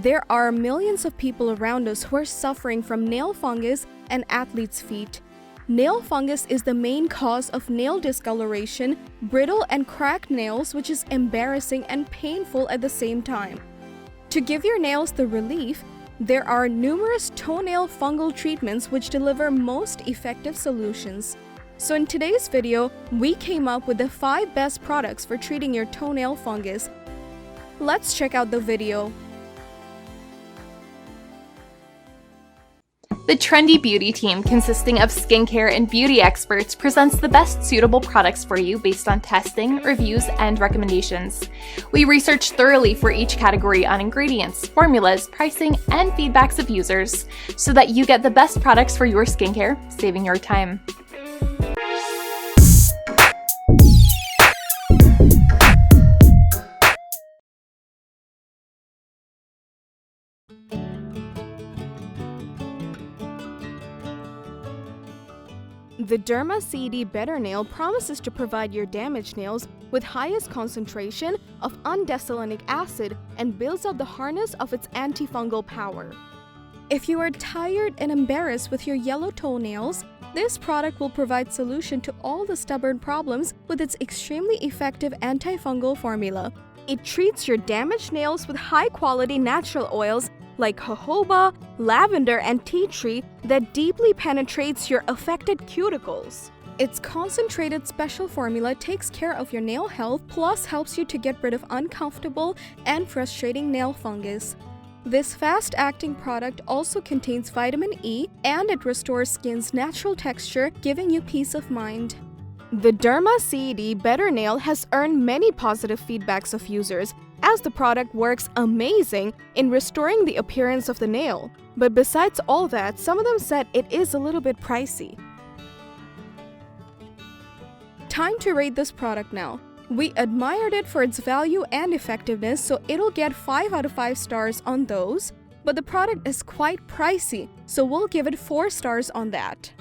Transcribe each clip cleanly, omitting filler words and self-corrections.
There are millions of people around us who are suffering from nail fungus and athlete's feet. Nail fungus is the main cause of nail discoloration, brittle and cracked nails, which is embarrassing and painful at the same time. To give your nails the relief, there are numerous toenail fungal treatments which deliver most effective solutions. So in today's video, we came up with the 5 best products for treating your toenail fungus. Let's check out the video. The trendy beauty team, consisting of skincare and beauty experts, presents the best suitable products for you based on testing, reviews, and recommendations. We research thoroughly for each category on ingredients, formulas, pricing, and feedbacks of users, so that you get the best products for your skincare, saving your time. The DERMACED Better Nail promises to provide your damaged nails with highest concentration of undesolinic acid and builds up the harness of its antifungal power. If you are tired and embarrassed with your yellow toenails, this product will provide solution to all the stubborn problems with its extremely effective antifungal formula. It treats your damaged nails with high-quality natural oils like jojoba, lavender, and tea tree that deeply penetrates your affected cuticles. Its concentrated special formula takes care of your nail health, plus helps you to get rid of uncomfortable and frustrating nail fungus. This fast-acting product also contains vitamin E, and it restores skin's natural texture, giving you peace of mind. The DERMACED Better Nail has earned many positive feedbacks of users, as the product works amazing in restoring the appearance of the nail. But besides all that, some of them said it is a little bit pricey. Time to rate this product now. We admired it for its value and effectiveness, so it'll get 5 out of 5 stars on those. But the product is quite pricey, so we'll give it 4 stars on that.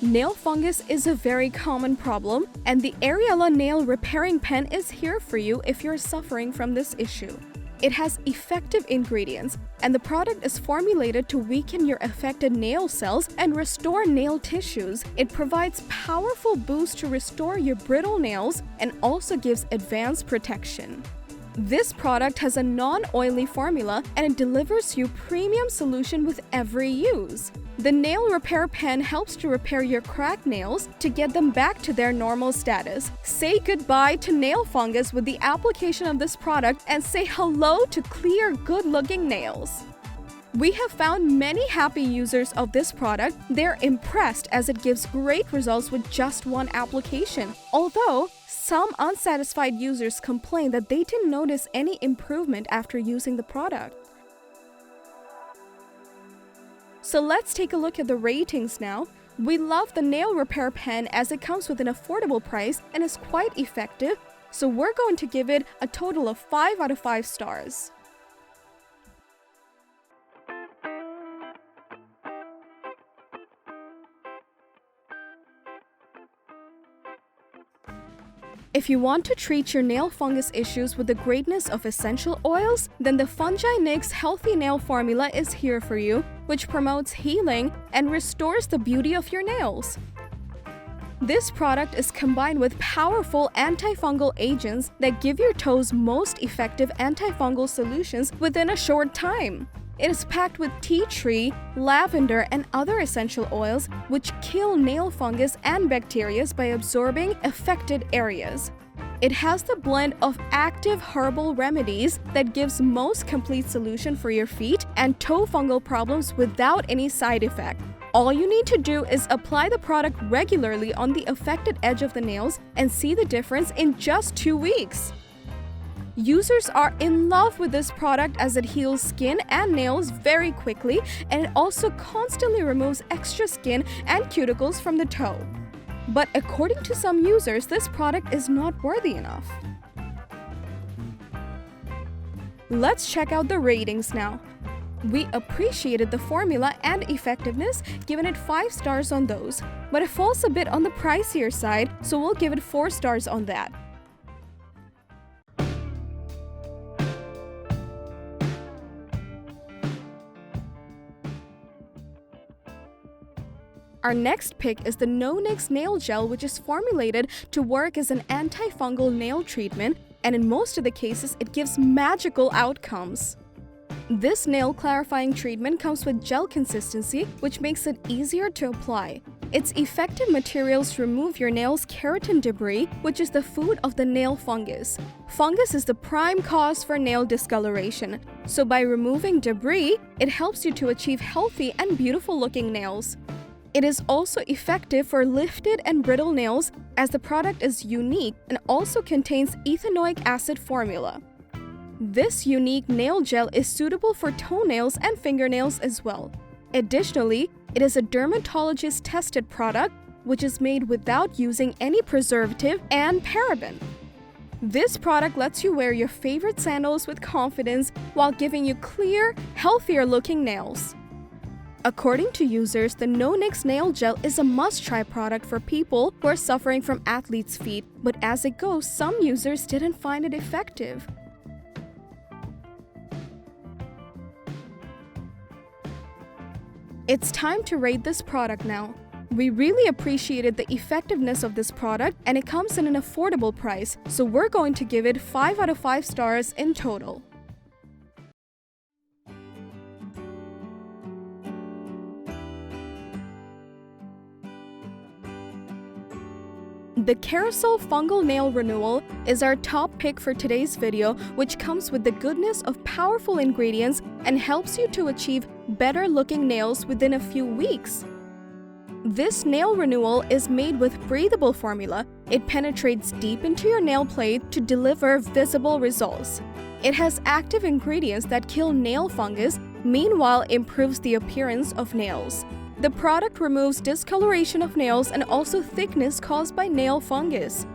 Nail fungus is a very common problem, and the Ariella nail repairing pen is here for you if you're suffering from this issue. It has effective ingredients, and the product is formulated to weaken your affected nail cells and restore nail tissues. It provides powerful boost to restore your brittle nails and also gives advanced protection. This product has a non-oily formula, and it delivers you premium solution with every use. The nail repair pen helps to repair your cracked nails to get them back to their normal status. Say goodbye to nail fungus with the application of this product and say hello to clear, good-looking nails. We have found many happy users of this product. They're impressed as it gives great results with just one application. Although, some unsatisfied users complain that they didn't notice any improvement after using the product. So let's take a look at the ratings now. We love the nail repair pen as it comes with an affordable price and is quite effective, so we're going to give it a total of 5 out of 5 stars. If you want to treat your nail fungus issues with the greatness of essential oils, then the FUNGINIX Healthy Nail Formula is here for you, which promotes healing and restores the beauty of your nails. This product is combined with powerful antifungal agents that give your toes most effective antifungal solutions within a short time. It is packed with tea tree, lavender, and other essential oils which kill nail fungus and bacteria by absorbing affected areas. It has the blend of active herbal remedies that gives most complete solution for your feet and toe fungal problems without any side effect. All you need to do is apply the product regularly on the affected edge of the nails and see the difference in just 2 weeks. Users are in love with this product as it heals skin and nails very quickly, and it also constantly removes extra skin and cuticles from the toe. But according to some users, this product is not worthy enough. Let's check out the ratings now. We appreciated the formula and effectiveness, giving it 5 stars on those, but it falls a bit on the pricier side, so we'll give it 4 stars on that. Our next pick is the NONYX Nail Gel, which is formulated to work as an antifungal nail treatment, and in most of the cases, it gives magical outcomes. This nail clarifying treatment comes with gel consistency, which makes it easier to apply. Its effective materials remove your nail's keratin debris, which is the food of the nail fungus. Fungus is the prime cause for nail discoloration, so by removing debris, it helps you to achieve healthy and beautiful-looking nails. It is also effective for lifted and brittle nails, as the product is unique and also contains ethanoic acid formula. This unique nail gel is suitable for toenails and fingernails as well. Additionally, it is a dermatologist-tested product, which is made without using any preservative and paraben. This product lets you wear your favorite sandals with confidence while giving you clear, healthier-looking nails. According to users, the NONYX Nail Gel is a must-try product for people who are suffering from athlete's feet, but as it goes, some users didn't find it effective. It's time to rate this product now. We really appreciated the effectiveness of this product, and it comes in an affordable price, so we're going to give it 5 out of 5 stars in total. The Kerasal Fungal Nail Renewal is our top pick for today's video, which comes with the goodness of powerful ingredients and helps you to achieve better looking nails within a few weeks. This nail renewal is made with breathable formula. It penetrates deep into your nail plate to deliver visible results. It has active ingredients that kill nail fungus, meanwhile improves the appearance of nails. The product removes discoloration of nails and also thickness caused by nail fungus.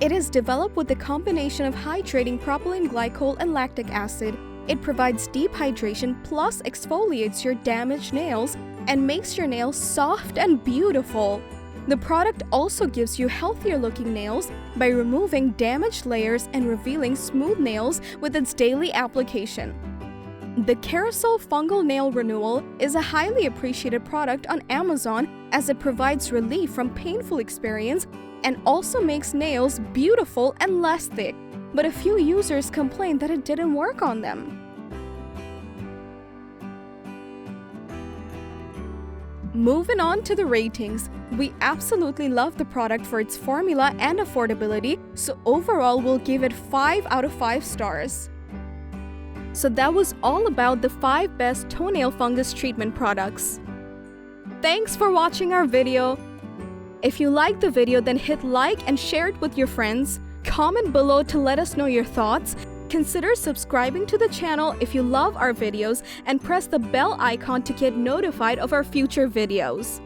It is developed with the combination of hydrating propylene glycol and lactic acid. It provides deep hydration plus exfoliates your damaged nails and makes your nails soft and beautiful. The product also gives you healthier looking nails by removing damaged layers and revealing smooth nails with its daily application. The Kerasal Fungal Nail Renewal is a highly appreciated product on Amazon as it provides relief from painful experience and also makes nails beautiful and less thick, but a few users complained that it didn't work on them. Moving on to the ratings, we absolutely love the product for its formula and affordability, so overall we'll give it 5 out of 5 stars. So that was all about the 5 best toenail fungus treatment products. Thanks for watching our video. If you liked the video, then hit like and share it with your friends. Comment below to let us know your thoughts. Consider subscribing to the channel if you love our videos and press the bell icon to get notified of our future videos.